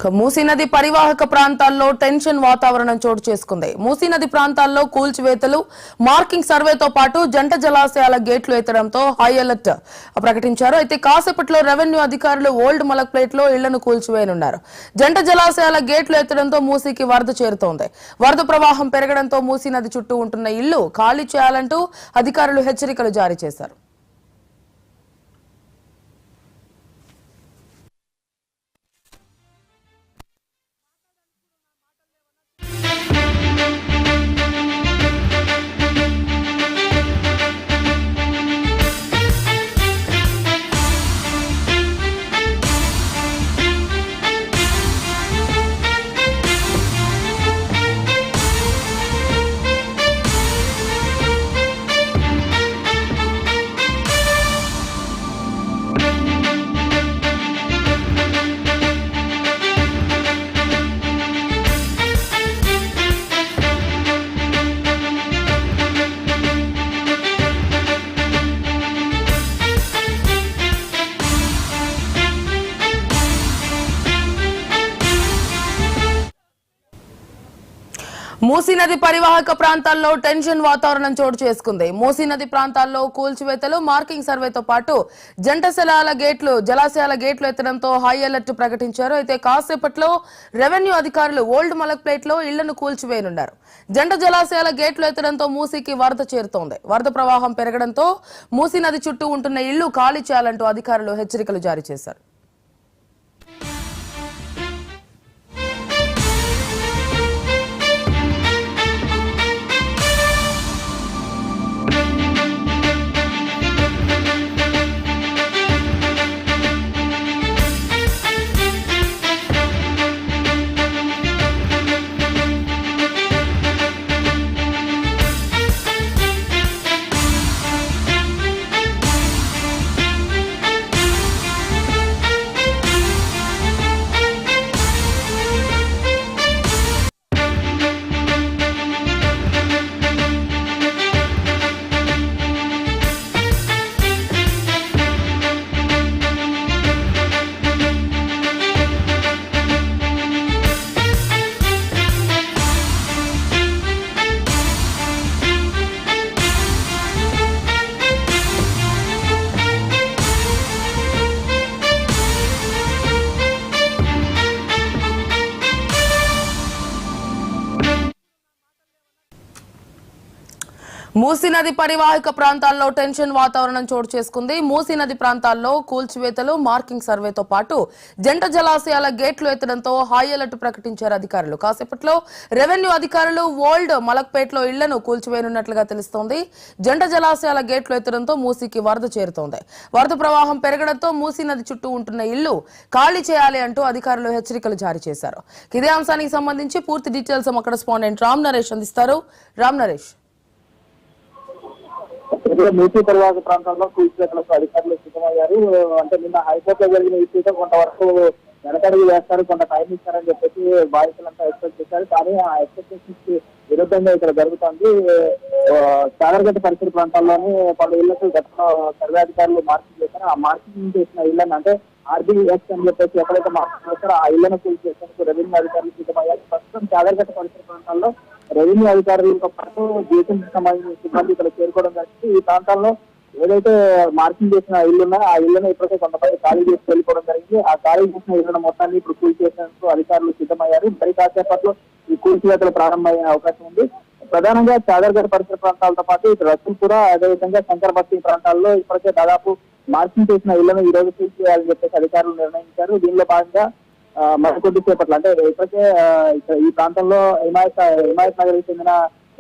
మూసీ నది పరివాహక ప్రాంతాల్లో టెన్షన్ వాతావరణం చోటు చేసుకుంది. మూసీ నది ప్రాంతాల్లో కూల్చివేతలు, మార్కింగ్ సర్వేతో పాటు జంట జలాశయాల గేట్లు ఎత్తడంతో హై అలర్ట్ ప్రకటించారు. అయితే కాసేపట్లో రెవెన్యూ అధికారులు ఓల్డ్ మలక్ ప్లేట్ లో ఇళ్లను కూల్చివేయనున్నారు. జంట జలాశయాల గేట్లు ఎత్తడంతో మూసీకి వరద చేరుతోంది. వరద ప్రవాహం పెరగడంతో మూసీ నది చుట్టూ ఉంటున్న ఇళ్లు ఖాళీ చేయాలంటూ అధికారులు హెచ్చరికలు జారీ చేశారు. మూసీ నది పరివాహక ప్రాంతాల్లో టెన్షన్ వాతావరణం చోటు చేసుకుంది. మూసీ నది ప్రాంతాల్లో కూల్చివేతలు, మార్కింగ్ సర్వేతో పాటు జలాశయాల గేట్లు ఎత్తడంతో హై అలర్ట్ ప్రకటించారు. అయితే కాసేపట్లో రెవెన్యూ అధికారులు ఓల్డ్ మలక్ ప్లేట్ లో ఇళ్లను కూల్చివేయనున్నారు. జంట జలాశయాల గేట్లు ఎత్తడంతో మూసీకి వరద చేరుతోంది. వరద ప్రవాహం పెరగడంతో మూసీ నది చుట్టూ ఉంటున్న ఇళ్లు ఖాళీ చేయాలంటూ అధికారులు హెచ్చరికలు జారీ చేశారు. మూసీ నది పరివాహక ప్రాంతాల్లో టెన్షన్ వాతావరణం చోటు చేసుకుంది. మూసీ నది ప్రాంతాల్లో కూల్చివేతలు, మార్కింగ్ సర్వేతో పాటు జంట జలాశయాల గేట్లు ఎత్తడంతో హై అలర్ట్ ప్రకటించారు అధికారులు. కాసేపట్లో రెవెన్యూ అధికారులు ఓల్డ్ మలక్పేట్ లో ఇళ్లను కూల్చివేయనున్నట్లుగా తెలుస్తోంది. జంట జలాశయాల గేట్లు ఎత్తడంతో మూసీకి వరద చేరుతోంది. వరద ప్రవాహం పెరగడంతో మూసీ నది చుట్టూ ఉంటున్న ఇళ్లు ఖాళీ చేయాలి అంటూ అధికారులు హెచ్చరికలు జారీ చేశారు. ఇదే అంశానికి సంబంధించి పూర్తి డీటెయిల్స్ మా కరెస్పాండెంట్ రామ్ నరేష్ అందిస్తారు. రామ్ నరేష్, మూసీ పరివాహక ప్రాంతాల్లో కూల్చివేతలకు అధికారులు సిద్ధమయ్యారు. అంటే నిన్న హైకోర్టులో జరిగిన ఇష్యూతో కొంతవరకు వెనకడుగు వేస్తారు, కొంత టైం ఇస్తారని చెప్పేసి బాధితులంతా ఎక్స్పెక్ట్ చేశారు. కానీ ఆ ఎక్స్పెక్టేషన్స్ కి విరుద్ధంగా ఇక్కడ జరుగుతుంది. సాగర్గట్ట పరిసర ప్రాంతాల్లోని పలు ఇళ్లకు గతంలో సర్వే అధికారులు మార్కింగ్ చేశారు. ఆ మార్కింగ్ చేసిన ఇళ్లను అంటే ఆర్బీఎస్ అని చెప్పేసి ఎక్కడైతే మార్కింగ్ చేస్తారో ఆ ఇళ్లను కూల్చేసేందుకు రెవెన్యూ అధికారులు సిద్ధమయ్యారు. ప్రస్తుతం సాగర్గట్ట పరిసర ప్రాంతాల్లో రెవెన్యూ అధికారులతో పాటు జీఎస్ఎంసీ సంబంధించిన సిబ్బంది ఇక్కడ చేరుకోవడం జరిగింది. ఈ ప్రాంతాల్లో ఏదైతే మార్కింగ్ చేసిన ఇళ్లున్నా ఆ ఇళ్లను ఇప్పటికే కొంతమంది ఖాళీ చేసి వెళ్ళిపోవడం జరిగింది. ఆ ఖాళీ చేసిన ఇళ్లను మొత్తాన్ని ఇప్పుడు కూల్చేసేందుకు అధికారులు సిద్ధమయ్యారు. మరి కాసేపట్లో ఈ కూల్చివేతలు ప్రారంభమయ్యే అవకాశం ఉంది. ప్రధానంగా చాదర్గఢ్ పరిసర ప్రాంతాలతో పాటు ఇటు రసూల్పుర, అదేవిధంగా శంకరబస్తి ప్రాంతాల్లో ఇప్పటికే దాదాపు మార్కింగ్ చేసిన ఇళ్లను ఈ రోజు కూల్చేయాలని చెప్పేసి అధికారులు నిర్ణయించారు. దీనిలో భాగంగా మరికొద్ది సేపట్లో అంటే ఇప్పటికే ఈ ప్రాంతంలో హిమాయత్ నగర్కి చెందిన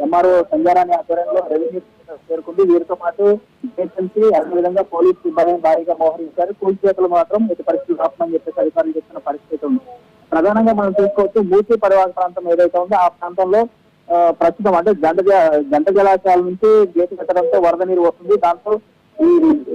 ఎంఆర్ఓ సంజారాణి ఆధ్వర్యంలో రెవెన్యూ చేరుకుంది. వీరితో పాటు జిహెచ్ఎంసీ అదేవిధంగా పోలీసు సిబ్బందిని భారీగా మోహరించారు. కూల్చివేతలు మాత్రం ఎట్టి పరిస్థితులు ఆపమని చెప్పేసి అధికారులు చెప్తున్న పరిస్థితి ఉంది. ప్రధానంగా మనం చూసుకోవచ్చు, మూసీ పరివాహక ప్రాంతం ఏదైతే ఉందో ఆ ప్రాంతంలో ప్రస్తుతం అంటే జంట జలాశయాల నుంచి గేటు కట్టడంతో వరద నీరు వస్తుంది. దాంతో ఈ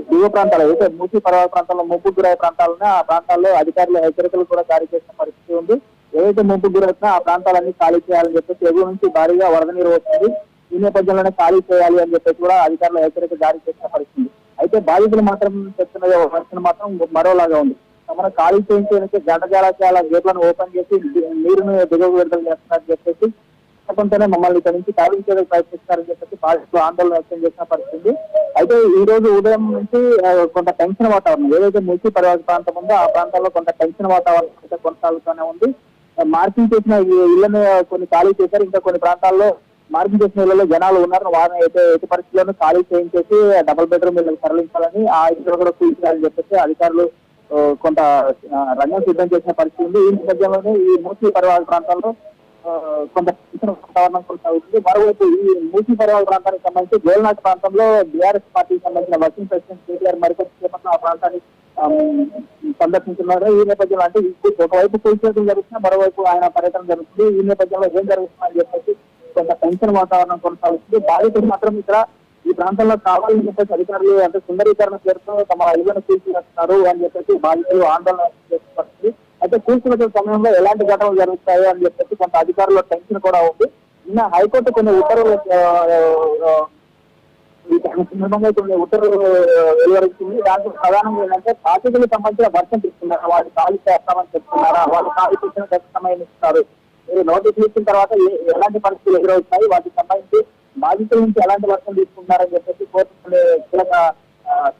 దిగువ ప్రాంతాలు అయితే మూసీ పరివాహక ప్రాంతాల్లో ముంపు గురయ్యే ప్రాంతాలు ఉన్నాయి. ఆ ప్రాంతాల్లో అధికారులు హెచ్చరికలు కూడా జారీ చేసిన పరిస్థితి ఉంది. ఏదైతే ముంపు గురవుతున్నా ఆ ప్రాంతాలన్నీ ఖాళీ చేయాలని చెప్పేసి ఎగువ నుంచి భారీగా వరద నీరు వస్తుంది. ఈ నేపథ్యంలోనే ఖాళీ చేయాలి అని చెప్పేసి కూడా అధికారులు హెచ్చరిక జారీ చేసిన పరిస్థితి. అయితే బాధితులు మాత్రం చెప్తున్న వర్షం మాత్రం మరోలాగా ఉంది. తమను ఖాళీ చేయించడానికి గంట జలాశయాల గేట్లను ఓపెన్ చేసి నీరును దిగువ విడుదల చేస్తున్నారని చెప్పేసి చెప్పడంతోనే మమ్మల్ని ఇక్కడ నుంచి ఖాళీ చేయడానికి ప్రయత్నిస్తారని చెప్పేసి బాధితులు ఆందోళన వ్యక్తం చేసిన పరిస్థితి. అయితే ఈ రోజు ఉదయం నుంచి కొంత టెన్షన్ వాతావరణం ఏదైతే మూసీ పరివాహక ప్రాంతం ఉందో ఆ ప్రాంతాల్లో కొంత టెన్షన్ వాతావరణం అయితే కొనసాగుతూనే ఉంది. మార్కింగ్ చేసిన ఇళ్లను కొన్ని ఖాళీ చేశారు. ఇంకా కొన్ని ప్రాంతాల్లో మార్కింగ్ చేసిన ఇళ్లలో జనాలు ఉన్నారు. వారిని అయితే ఎట్టి పరిస్థితుల్లోనూ ఖాళీ చేయించేసి డబుల్ బెడ్రూమ్ ఇళ్లకు తరలించాలని ఆ ఇల్లు కూడా కూల్చేయాలని చెప్పేసి అధికారులు కొంత రంగం సిద్ధం చేసిన పరిస్థితి ఉంది. ఈ నేపథ్యంలోనే ఈ మూసీ పరివాహక ప్రాంతాల్లో కొంత వాతావరణం కొనసాగుతుంది. మరోవైపు ఈ మూసీ పరివాహక ప్రాంతానికి సంబంధించి గోల్నాథ్ ప్రాంతంలో బీఆర్ఎస్ పార్టీకి సంబంధించిన వర్కింగ్ ప్రెసిడెంట్ కేటీఆర్ మరికొంత సేపట్లో ఆ ప్రాంతాన్ని సందర్శించున్నారు. ఈ నేపథ్యంలో అంటే ఒకవైపు కూల్చేయడం జరుగుతుంది, మరోవైపు ఆయన పర్యటన జరుగుతుంది. ఈ నేపథ్యంలో ఏం జరుగుతుందని చెప్పేసి కొంత టెన్షన్ వాతావరణం కొనసాగుతుంది. బాధితులు మాత్రం ఇక్కడ ఈ ప్రాంతంలో కావాలని చెప్పేసి అధికారులు అంటే సుందరీకరణ పేరుతో తమ ఇళ్లను కూల్చివేస్తున్నారు అని చెప్పేసి బాధితులు ఆందోళన చేస్తుంది. అయితే కూల్చివేసే సమయంలో ఎలాంటి ఘటనలు జరుగుతాయో అని చెప్పేసి కొంత అధికారుల టెన్షన్ కూడా ఉంది. నిన్న హైకోర్టు కొన్ని ఉత్తర్వులు ఈ సందర్భంగా కొన్ని ఉత్తర్వులు వెలువరించింది. దాంట్లో ప్రధానంగా ఏంటంటే బాధితులకు సంబంధించిన వర్షం తీసుకున్నారా, వాళ్ళు ఖాళీ చేస్తామని చెప్తున్నారా, వాళ్ళు ఖాళీ చేసిన సమయం ఇస్తున్నారు, మీరు నోటీసులు ఇచ్చిన తర్వాత ఎలాంటి పరిస్థితులు ఎదురవుతాయి, వాటికి సంబంధించి బాధితుల నుంచి ఎలాంటి వర్షం తీసుకుంటారని చెప్పేసి కోర్టు కీలక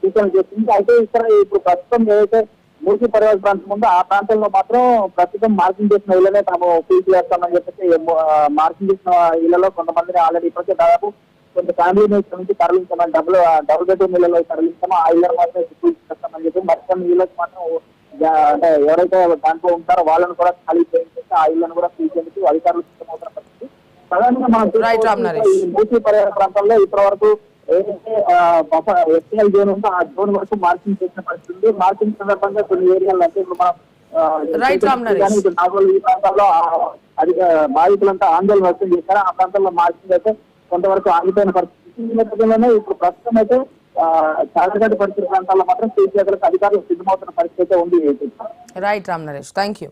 సూచనలు చేస్తుంది. అయితే ఇక్కడ ఇప్పుడు ప్రస్తుతం ఏదైతే మూసీ పరివాహక ప్రాంతం ఉందో ఆ ప్రాంతంలో మాత్రం ప్రస్తుతం మార్కింగ్ చేసిన ఇళ్లనే తాము కూల్చి వేస్తామని చెప్పేసి మార్కింగ్ చేసిన ఇళ్లలో కొంతమందిని ఆల్రెడీ ఇప్పటికే దాదాపు కొంత ఫ్యామిలీ నుంచి తరలించామని డబుల్ బెడ్రూమ్ ఇళ్లలో తరలించామో ఆ ఇళ్లను మాత్రం కూల్చి వేస్తామని చెప్పి మరికొన్ని ఇళ్లకు మాత్రం అంటే ఎవరైతే దాంట్లో ఉంటారో వాళ్ళని కూడా ఖాళీ చేయించేసి ఆ ఇళ్లను కూడా కూల్చేందుకు అధికారులు సిద్ధమవుతున్న పరిస్థితి. ప్రధానంగా మనం మూసీ పరివాహక ప్రాంతాల్లో ఇప్పటి వరకు ఏదైతే ఎస్టీఎల్ జోన్ ఉందో ఆ జోన్ వరకు మార్కింగ్ చేసిన పరిస్థితి. మార్కింగ్ సందర్భంగా కొన్ని ఏరియాలు అంటే ఇప్పుడు మనం నాగోలు ఈ ప్రాంతాల్లో బాధితులంతా ఆందోళన వ్యక్తం చేశారు. ఆ ప్రాంతాల్లో మార్కింగ్ అయితే కొంతవరకు ఆగిపోయిన పరిస్థితి. ఈ నేపథ్యంలోనే ఇప్పుడు ప్రస్తుతం అయితే చాలగడ్డ పరిస్థితి ప్రాంతాల్లో మాత్రం చేసేందుకు అధికారులు సిద్ధమవుతున్న పరిస్థితి అయితే ఉంది. Right Ram Naresh, thank you.